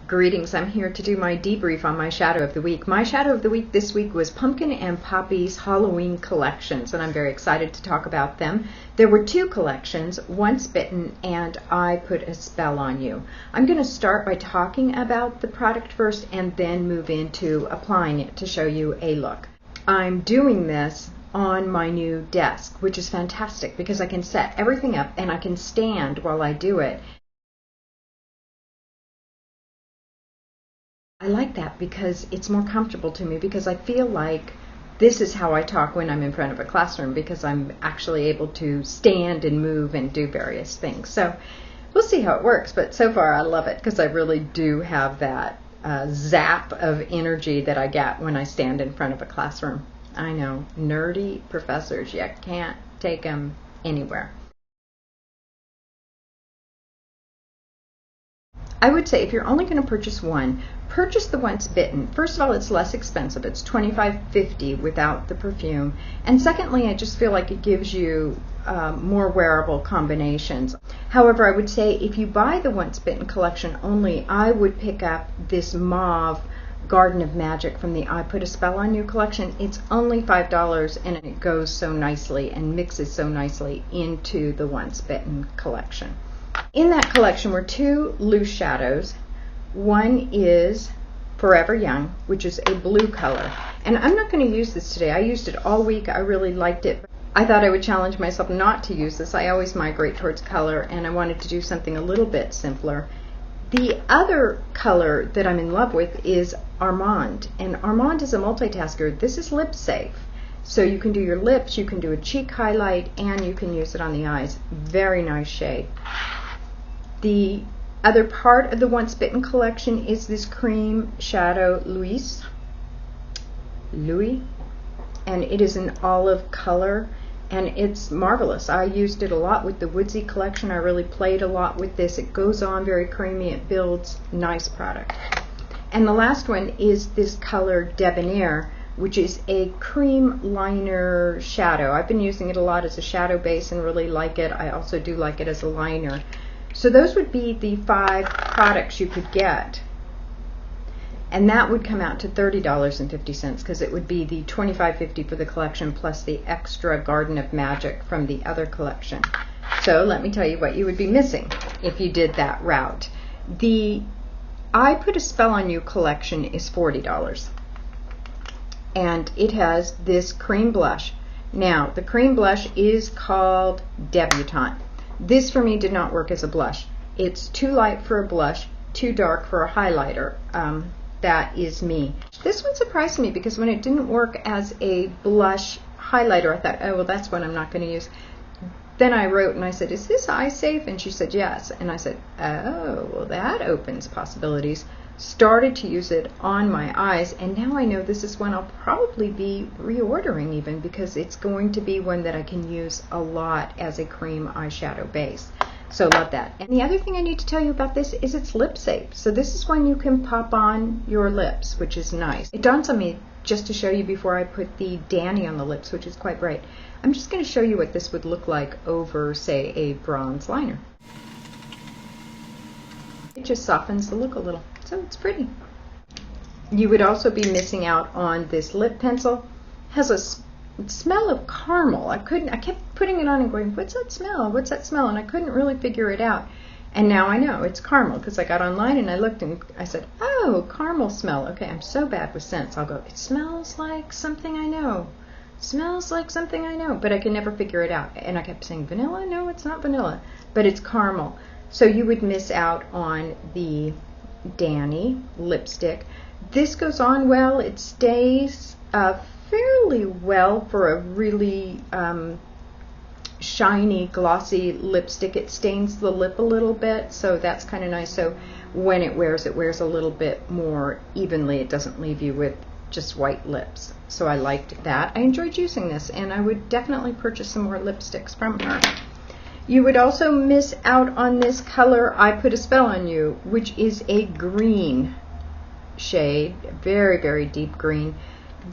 Greetings, I'm here to do my debrief on my shadow of the week. My shadow of the week this week was Pumpkin and Poppy's Halloween collections, and I'm very excited to talk about them. There were two collections, Once Bitten and I Put a Spell on You. I'm going to start by talking about the product first and then move into applying it to show you a look. I'm doing this on my new desk, which is fantastic because I can set everything up and I can stand while I do it. I like that because it's more comfortable to me, because I feel like this is how I talk when I'm in front of a classroom, because I'm actually able to stand and move and do various things. So we'll see how it works, but so far I love it because I really do have that zap of energy that I get when I stand in front of a classroom. I know, nerdy professors, you can't take them anywhere. I would say if you're only going to purchase one, purchase the Once Bitten. First of all, it's less expensive. It's $25.50 without the perfume. And secondly, I just feel like it gives you more wearable combinations. However, I would say if you buy the Once Bitten collection only, I would pick up this mauve Garden of Magic from the I Put a Spell on You collection. It's only $5 and it goes so nicely and mixes so nicely into the Once Bitten collection. In that collection were two loose shadows. One is Forever Young, which is a blue color. And I'm not going to use this today. I used it all week. I really liked it. I thought I would challenge myself not to use this. I always migrate towards color, and I wanted to do something a little bit simpler. The other color that I'm in love with is Armand. And Armand is a multitasker. This is lip safe. So you can do your lips, you can do a cheek highlight, and you can use it on the eyes. Very nice shade. The other part of the Once Bitten collection is this cream shadow Louis, and it is an olive color, and it's marvelous. I used it a lot with the Woodsy collection. I really played a lot with this. It goes on very creamy, it builds, nice product. And the last one is this color Debonair, which is a cream liner shadow. I've been using it a lot as a shadow base and really like it. I also do like it as a liner. So those would be the 5 products you could get. And that would come out to $30.50 because it would be the $25.50 for the collection plus the extra Garden of Magic from the other collection. So let me tell you what you would be missing if you did that route. The I Put a Spell on You collection is $40. And it has this cream blush. Now, the cream blush is called Debutante. This for me did not work as a blush. It's too light for a blush, too dark for a highlighter. That is me. This one surprised me because when it didn't work as a blush highlighter, I thought, oh, well, that's one I'm not going to use. Then I wrote and I said, is this eye safe? And she said, yes. And I said, oh, well, that opens possibilities. Started to use it on my eyes, and now I know this is one I'll probably be reordering even, because it's going to be one that I can use a lot as a cream eyeshadow base. So love that. And the other thing I need to tell you about this is it's lip safe. So this is one you can pop on your lips, which is nice. It dawns on me just to show you before I put the Danny on the lips, which is quite bright. I'm just going to show you what this would look like over, say, a bronze liner. It just softens the look a little. So it's pretty. You would also be missing out on this lip pencil. It has a smell of caramel. I kept putting it on and going, what's that smell? What's that smell? And I couldn't really figure it out. And now I know it's caramel because I got online and I looked and I said, oh, caramel smell. Okay, I'm so bad with scents. I'll go, it smells like something I know. Smells like something I know. But I can never figure it out. And I kept saying, vanilla? No, it's not vanilla. But it's caramel. So you would miss out on the Danny lipstick. This goes on well. It stays fairly well for a really shiny, glossy lipstick. It stains the lip a little bit, so that's kind of nice. So when it wears a little bit more evenly. It doesn't leave you with just white lips. So I liked that. I enjoyed using this, and I would definitely purchase some more lipsticks from her. You would also miss out on this color, I Put a Spell on You, which is a green shade, very, very deep green.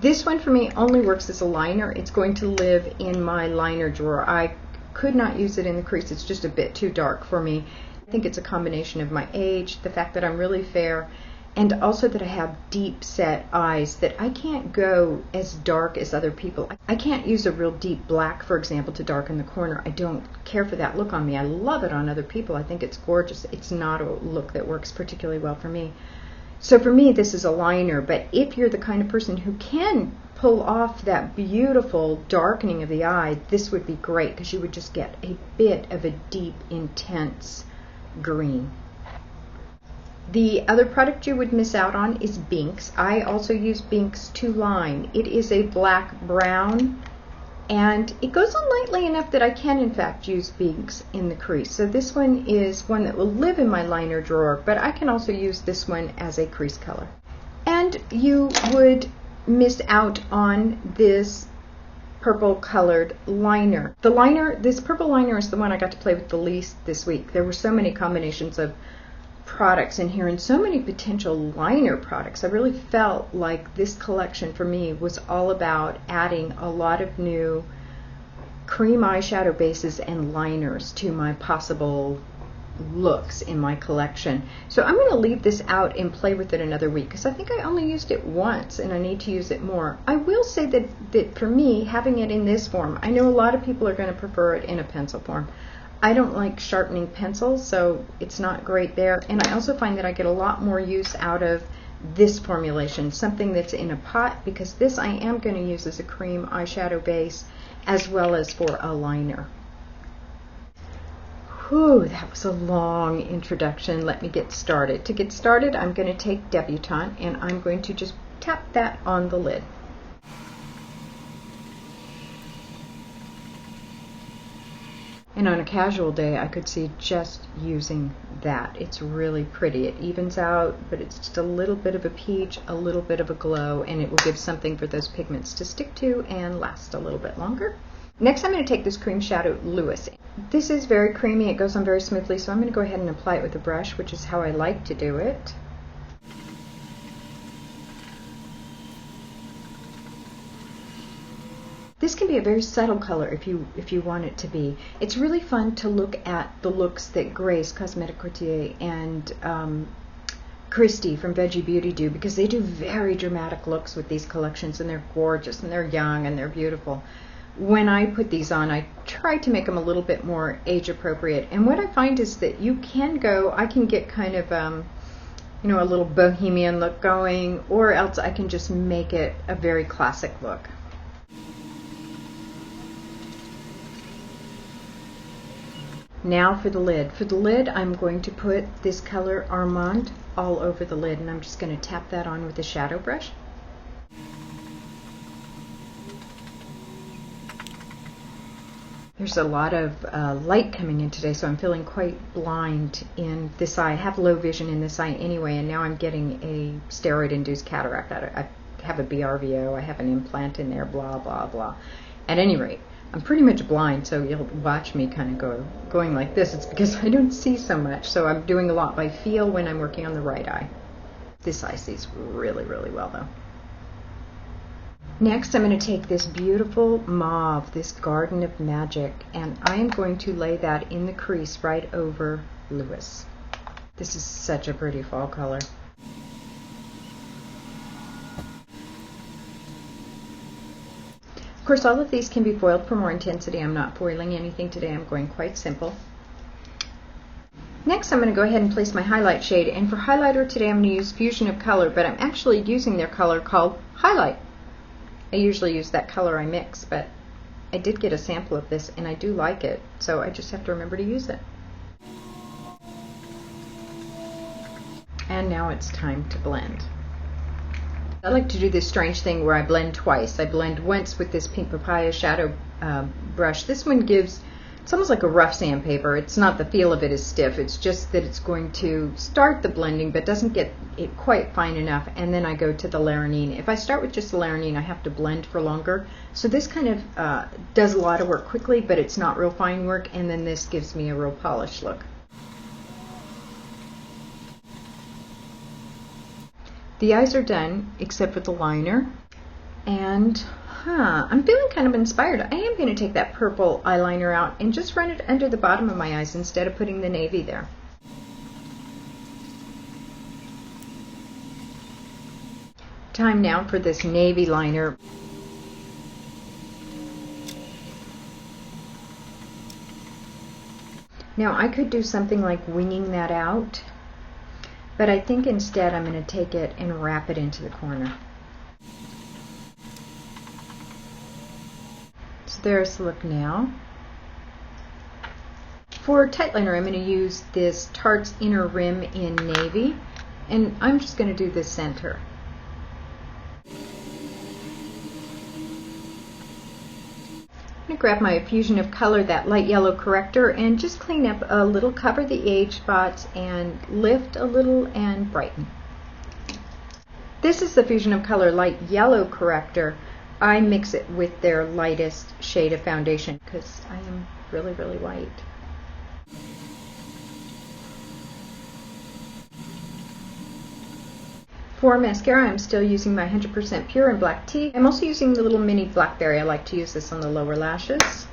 This one for me only works as a liner. It's going to live in my liner drawer. I could not use it in the crease. It's just a bit too dark for me. think it's a combination of my age, the fact that I'm really fair, and also that I have deep set eyes, that I can't go as dark as other people. I can't use a real deep black, for example, to darken the corner. I don't care for that look on me. I love it on other people. I think it's gorgeous. It's not a look that works particularly well for me. So for me, this is a liner, but if you're the kind of person who can pull off that beautiful darkening of the eye, this would be great, because you would just get a bit of a deep, intense green. The other product you would miss out on is Binks. I also use Binks to line. It is a black brown, and it goes on lightly enough that I can in fact use Binks in the crease. So this one is one that will live in my liner drawer, but I can also use this one as a crease color. And you would miss out on this purple colored liner. This purple liner is the one I got to play with the least this week. There were so many combinations of products in here and so many potential liner products. I really felt like this collection for me was all about adding a lot of new cream eyeshadow bases and liners to my possible looks in my collection. So I'm going to leave this out and play with it another week, because I think I only used it once and I need to use it more. I will say that for me, having it in this form, I know a lot of people are going to prefer it in a pencil form. I don't like sharpening pencils, so it's not great there. And I also find that I get a lot more use out of this formulation, something that's in a pot, because this I am going to use as a cream eyeshadow base as well as for a liner. Whew, that was a long introduction. Let me get started. To get started, I'm going to take Debutante and I'm going to just tap that on the lid. And on a casual day, I could see just using that. It's really pretty. It evens out, but it's just a little bit of a peach, a little bit of a glow, and it will give something for those pigments to stick to and last a little bit longer. Next, I'm going to take this Cream Shadow Lewis. This is very creamy. It goes on very smoothly, so I'm going to go ahead and apply it with a brush, which is how I like to do it. This can be a very subtle color if you want it to be. It's really fun to look at the looks that Grace, CosmeticCouturier, and Christy from Veggie Beauty do, because they do very dramatic looks with these collections, and they're gorgeous, and they're young, and they're beautiful. When I put these on, I try to make them a little bit more age appropriate, and what I find is that you can go, I can get kind of a little bohemian look going, or else I can just make it a very classic look. Now for the lid. For the lid, I'm going to put this color Armand all over the lid, and I'm just going to tap that on with a shadow brush. There's a lot of light coming in today, so I'm feeling quite blind in this eye. I have low vision in this eye anyway, and now I'm getting a steroid-induced cataract. I have a BRVO, I have an implant in there, blah, blah, blah. At any rate, I'm pretty much blind, so you'll watch me kind of going like this. It's because I don't see so much, so I'm doing a lot by feel when I'm working on the right eye. This eye sees really, really well, though. Next, I'm going to take this beautiful mauve, this Garden of Magic, and I am going to lay that in the crease right over Lewis. This is such a pretty fall color. Of course, all of these can be foiled for more intensity. I'm not foiling anything today. I'm going quite simple. Next, I'm going to go ahead and place my highlight shade. And for highlighter today, I'm going to use Fusion of Color, but I'm actually using their color called Highlight. I usually use that color I mix, but I did get a sample of this, and I do like it, so I just have to remember to use it. And now it's time to blend. I like to do this strange thing where I blend twice. I blend once with this Pink Papaya shadow brush. This one gives, it's almost like a rough sandpaper. It's not the feel of it is stiff. It's just that it's going to start the blending but doesn't get it quite fine enough. And then I go to the Laranine. If I start with just the Laranine, I have to blend for longer. So this kind of does a lot of work quickly, but it's not real fine work. And then this gives me a real polished look. The eyes are done, except for the liner, and I'm feeling kind of inspired. I am going to take that purple eyeliner out and just run it under the bottom of my eyes instead of putting the navy there. Time now for this navy liner. Now I could do something like winging that out, but I think instead I'm going to take it and wrap it into the corner. So there's the look now. For tight liner, I'm going to use this Tarte's Inner Rim in navy, and I'm just going to do the center. I'm going to grab my Fusion of Color, that light yellow corrector, and just clean up a little, cover the age spots, and lift a little and brighten. This is the Fusion of Color light yellow corrector. I mix it with their lightest shade of foundation because I am really, really white. For mascara, I'm still using my 100% Pure in Black Tea. I'm also using the little mini Blackberry. I like to use this on the lower lashes.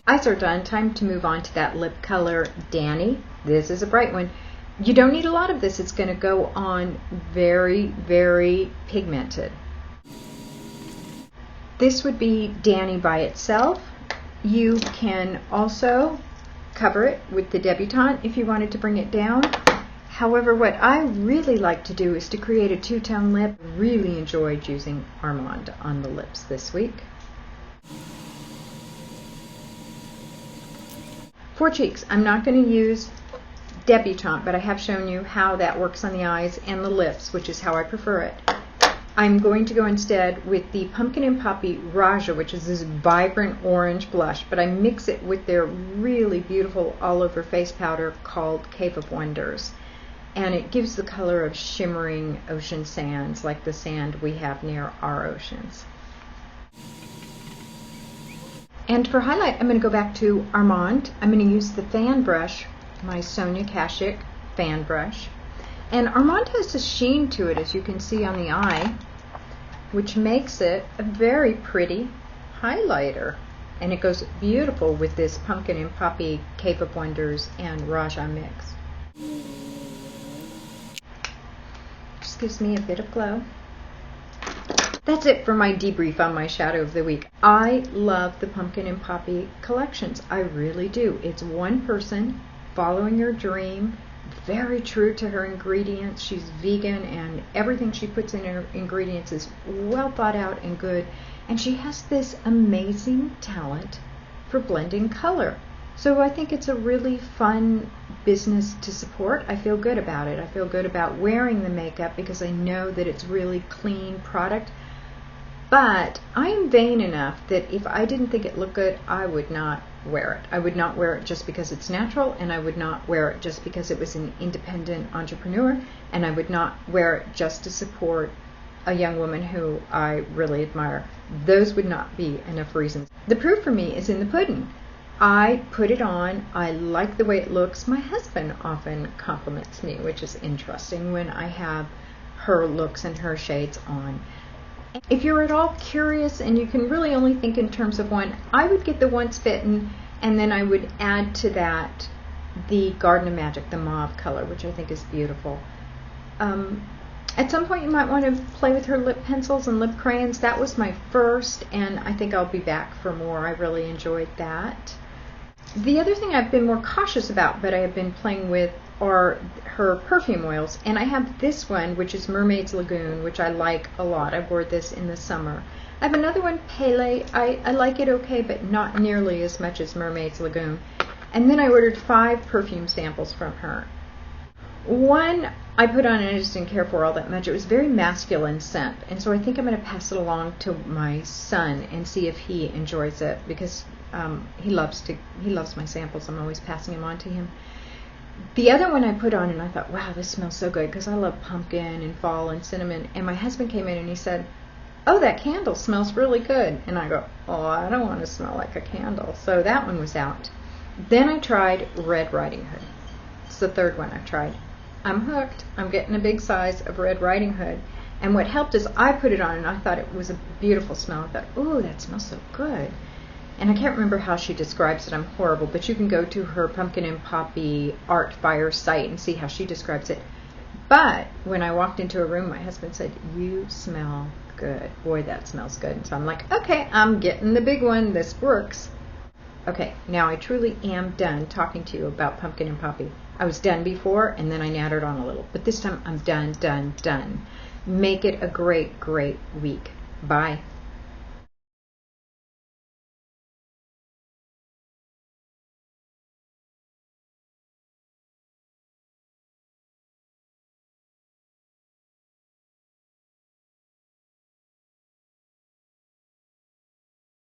Eyes are done. Time to move on to that lip color, Danny. This is a bright one. You don't need a lot of this. It's going to go on very, very pigmented. This would be Danny by itself. You can also cover it with the Debutante if you wanted to bring it down. However, what I really like to do is to create a two-tone lip. Really enjoyed using Armand on the lips this week. For cheeks, I'm not going to use Debutante, but I have shown you how that works on the eyes and the lips, which is how I prefer it. I'm going to go instead with the Pumpkin and Poppy Raja, which is this vibrant orange blush, but I mix it with their really beautiful all-over face powder called Cave of Wonders. And it gives the color of shimmering ocean sands, like the sand we have near our oceans. And for highlight, I'm going to go back to Armand. I'm going to use the fan brush, my Sonia Kashuk fan brush. And Armand has a sheen to it, as you can see on the eye, which makes it a very pretty highlighter. And it goes beautiful with this Pumpkin and Poppy Cave of Wonders and Raja mix. Just gives me a bit of glow. That's it for my debrief on my shadow of the week. I love the Pumpkin and Poppy collections. I really do. It's one person following her dream, very true to her ingredients. She's vegan and everything she puts in her ingredients is well thought out and good. And she has this amazing talent for blending color. So I think it's a really fun business to support. I feel good about it. I feel good about wearing the makeup because I know that it's really clean product. But I'm vain enough that if I didn't think it looked good, I would not wear it. I would not wear it just because it's natural, and I would not wear it just because it was an independent entrepreneur, and I would not wear it just to support a young woman who I really admire. Those would not be enough reasons. The proof for me is in the pudding. I put it on. I like the way it looks. My husband often compliments me, which is interesting when I have her looks and her shades on. If you're at all curious and you can really only think in terms of one, I would get the Once Bitten, and then I would add to that the Garden of Magic, the mauve color, which I think is beautiful. At some point you might want to play with her lip pencils and lip crayons. That was my first, and I think I'll be back for more. I really enjoyed that. The other thing I've been more cautious about, but I have been playing with, are her perfume oils. And I have this one, which is Mermaid's Lagoon, which I like a lot. I wore this in the summer. I have another one, Pele. I like it okay, but not nearly as much as Mermaid's Lagoon. And then I ordered 5 perfume samples from her. One I put on and I just didn't care for all that much. It was very masculine scent, and so I think I'm going to pass it along to my son and see if he enjoys it, because he loves my samples. I'm always passing them on to him. The other one I put on and I thought, wow, this smells so good, because I love pumpkin and fall and cinnamon. And my husband came in and he said, oh, that candle smells really good. And I go, oh, I don't want to smell like a candle. So that one was out. Then I tried Red Riding Hood. It's the third one I've tried. I'm hooked. I'm getting a big size of Red Riding Hood. And what helped is I put it on and I thought it was a beautiful smell. I thought, ooh, that smells so good. And I can't remember how she describes it. I'm horrible, but you can go to her Pumpkin and Poppy Art Fire site and see how she describes it. But when I walked into a room, my husband said, "You smell good. Boy, that smells good." And so I'm like, okay, I'm getting the big one. This works. Okay, now I truly am done talking to you about Pumpkin and Poppy. I was done before, and then I nattered on a little. But this time I'm done. Make it a great, great week. Bye.